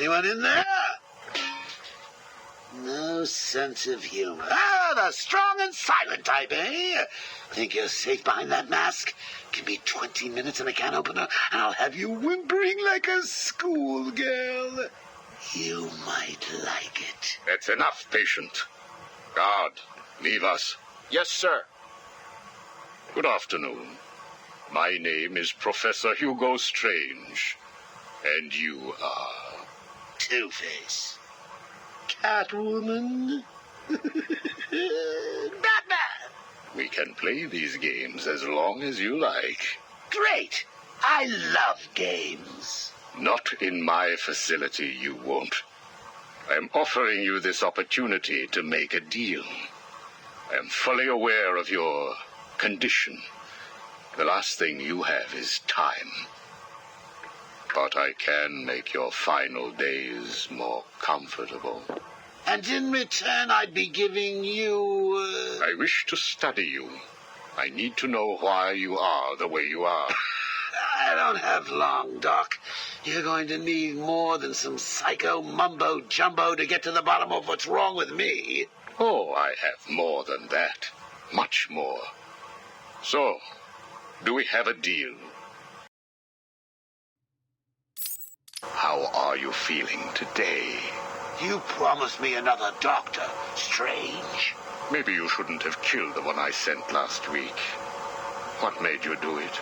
Anyone in there? No sense of humor. The strong and silent type, eh? Think you're safe behind that mask? Give me 20 minutes and a can opener, and I'll have you whimpering like a schoolgirl. You might like it. That's enough, patient. Guard, leave us. Yes, sir. Good afternoon. My name is Professor Hugo Strange. And you are? Two-Face. Catwoman. Batman. We can play these games as long as you like. Great. I love games. Not in my facility, you won't. I am offering you this opportunity to make a deal. I am fully aware of your condition. The last thing you have is time. But I can make your final days more comfortable. And in return, I'd be giving you... I wish to study you. I need to know why you are the way you are. I don't have long, Doc. You're going to need more than some psycho mumbo-jumbo to get to the bottom of what's wrong with me. Oh, I have more than that. Much more. So, do we have a deal? How are you feeling today? You promised me another doctor, Strange. Maybe you shouldn't have killed the one I sent last week. What made you do it?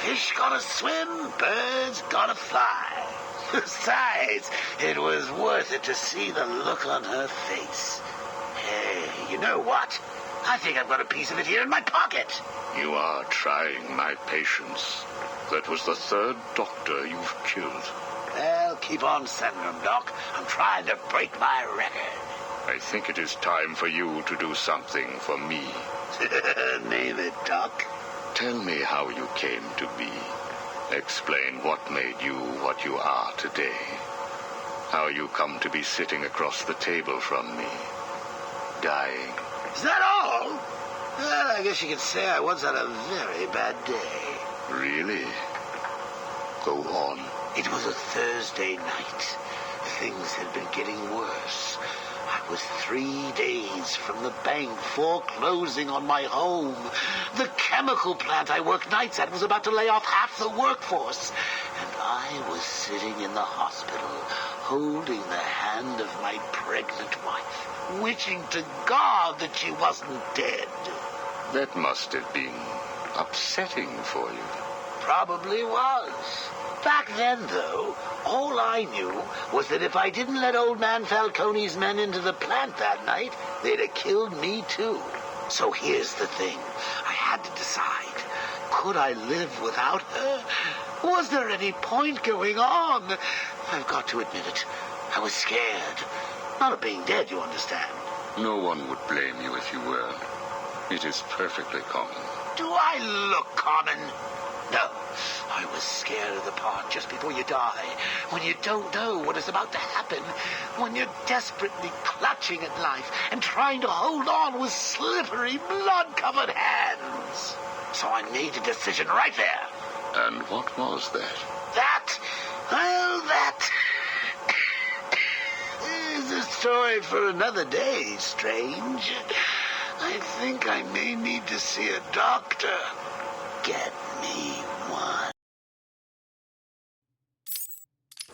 Fish gotta swim, birds gotta fly. Besides, it was worth it to see the look on her face. Hey, you know what? I think I've got a piece of it here in my pocket. You are trying my patience. That was the third doctor you've killed. Well, keep on sending them, Doc. I'm trying to break my record. I think it is time for you to do something for me. Name it, Doc. Tell me how you came to be. Explain what made you what you are today. How you come to be sitting across the table from me, dying. Is that all? Well, I guess you could say I once had a very bad day. Really? Go on. It was a Thursday night. Things had been getting worse. I was 3 days from the bank foreclosing on my home. The chemical plant I worked nights at was about to lay off half the workforce. And I was sitting in the hospital, holding the hand of my pregnant wife, wishing to God that she wasn't dead. That must have been upsetting for you. Probably was. Back then, though, all I knew was that if I didn't let old man Falcone's men into the plant that night, they'd have killed me too. So here's the thing. I had to decide. Could I live without her? Was there any point going on? I've got to admit it. I was scared. Not of being dead, you understand. No one would blame you if you were. It is perfectly common. Do I look common? No. I was scared of the part just before you die, when you don't know what is about to happen, when you're desperately clutching at life and trying to hold on with slippery, blood-covered hands. So I made a decision right there. And what was that? That is a story for another day, Strange. I think I may need to see a doctor. Get me one.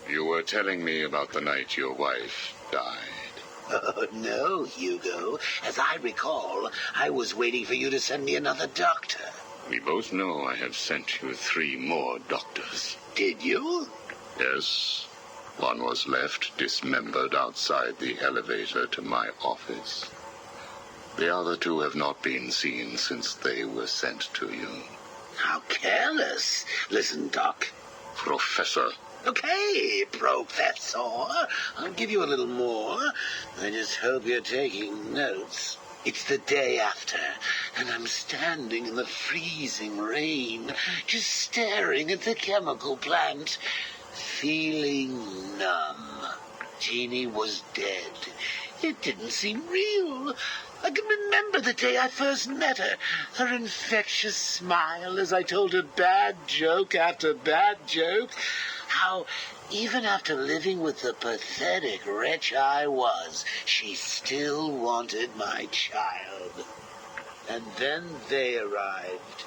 You were telling me about the night your wife died. Oh, no, Hugo. As I recall, I was waiting for you to send me another doctor. We both know I have sent you 3 more doctors. Did you? Yes. One was left dismembered outside the elevator to my office. The other 2 have not been seen since they were sent to you. How careless. Listen, Doc. Professor. Okay, Professor. I'll give you a little more. I just hope you're taking notes. It's the day after, and I'm standing in the freezing rain, just staring at the chemical plant, feeling numb. Jeannie was dead. It didn't seem real. I can remember the day I first met her. Her infectious smile as I told her bad joke after bad joke. How, even after living with the pathetic wretch I was, she still wanted my child. And then they arrived.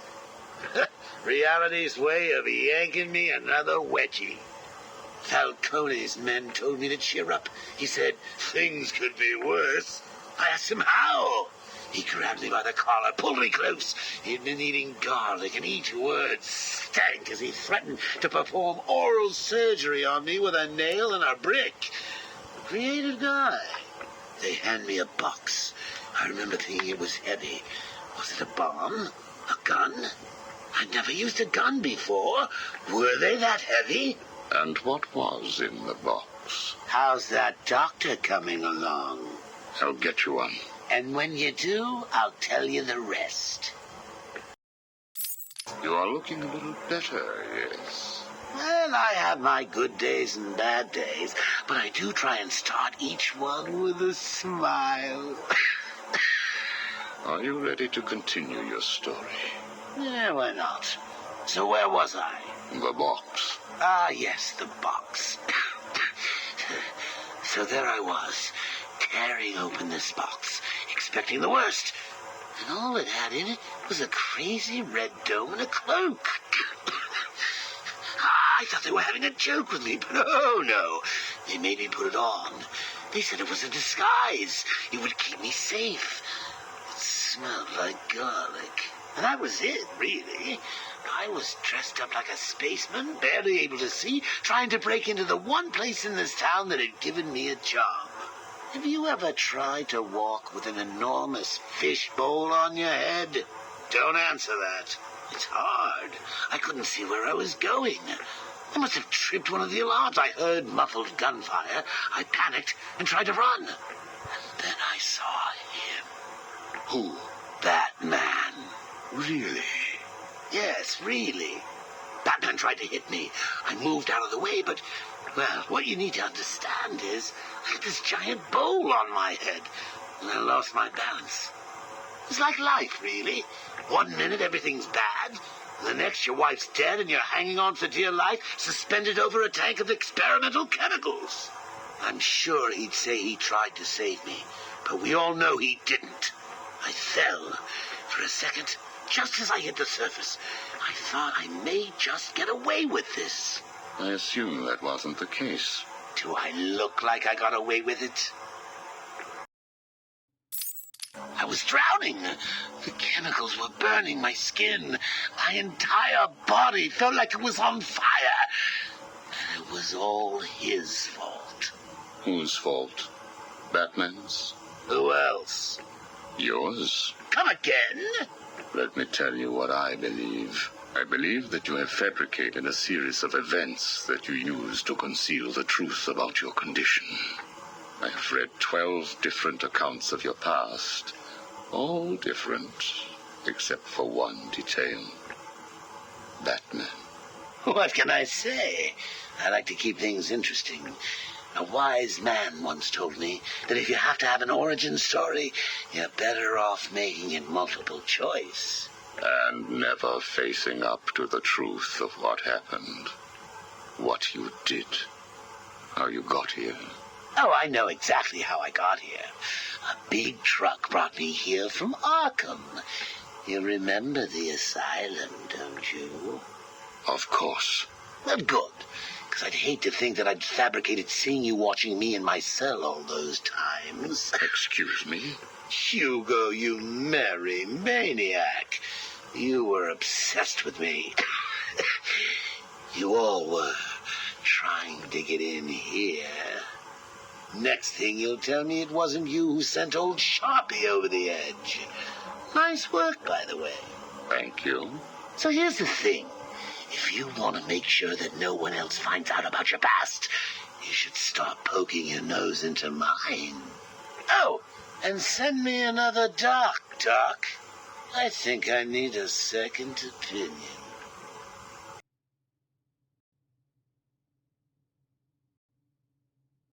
Reality's way of yanking me another wedgie. Falcone's men told me to cheer up. He said things could be worse. I asked him how. He grabbed me by the collar, pulled me close. He'd been eating garlic, and each word stank as he threatened to perform oral surgery on me with a nail and a brick. Creative guy. They hand me a box. I remember thinking it was heavy. Was it a bomb? A gun? I'd never used a gun before. Were they that heavy? And what was in the box? How's that doctor coming along? I'll get you one. And when you do, I'll tell you the rest. You are looking a little better, yes. Well, I have my good days and bad days, but I do try and start each one with a smile. Are you ready to continue your story? Yeah, why not? So where was I? The box. Ah, yes, the box. So there I was, tearing open this box, expecting the worst. And all it had in it was a crazy red dome and a cloak. I thought they were having a joke with me, but oh no. They made me put it on. They said it was a disguise. It would keep me safe. It smelled like garlic. And that was it, really. I was dressed up like a spaceman, barely able to see, trying to break into the one place in this town that had given me a job. Have you ever tried to walk with an enormous fish bowl on your head? Don't answer that. It's hard. I couldn't see where I was going. I must have tripped one of the alarms. I heard muffled gunfire. I panicked and tried to run. And then I saw him. Who? Batman. Really? Yes, really. Batman tried to hit me. I moved out of the way, but, well, what you need to understand is I had this giant bowl on my head, and I lost my balance. It's like life, really. 1 minute everything's bad, and the next your wife's dead and you're hanging on for dear life, suspended over a tank of experimental chemicals. I'm sure he'd say he tried to save me, but we all know he didn't. I fell. For a second, just as I hit the surface, I thought I may just get away with this. I assume that wasn't the case. Do I look like I got away with it? I was drowning. The chemicals were burning my skin. My entire body felt like it was on fire. And it was all his fault. Whose fault? Batman's? Who else? Yours? Come again? Let me tell you what I believe. I believe that you have fabricated a series of events that you use to conceal the truth about your condition. I have read 12 different accounts of your past, all different, except for one detail. Batman. What can I say? I like to keep things interesting. A wise man once told me that if you have to have an origin story, you're better off making it multiple choice. And never facing up to the truth of what happened. What you did. How you got here. Oh, I know exactly how I got here. A big truck brought me here from Arkham. You remember the asylum, don't you? Of course. Well, good. Because I'd hate to think that I'd fabricated seeing you watching me in my cell all those times. Excuse me? Hugo, you merry maniac. You were obsessed with me. You all were trying to get in here. Next thing you'll tell me it wasn't you who sent old Sharpie over the edge. Nice work, by the way. Thank you. So here's the thing. If you want to make sure that no one else finds out about your past, you should stop poking your nose into mine. Oh, and send me another doc. I think I need a second opinion.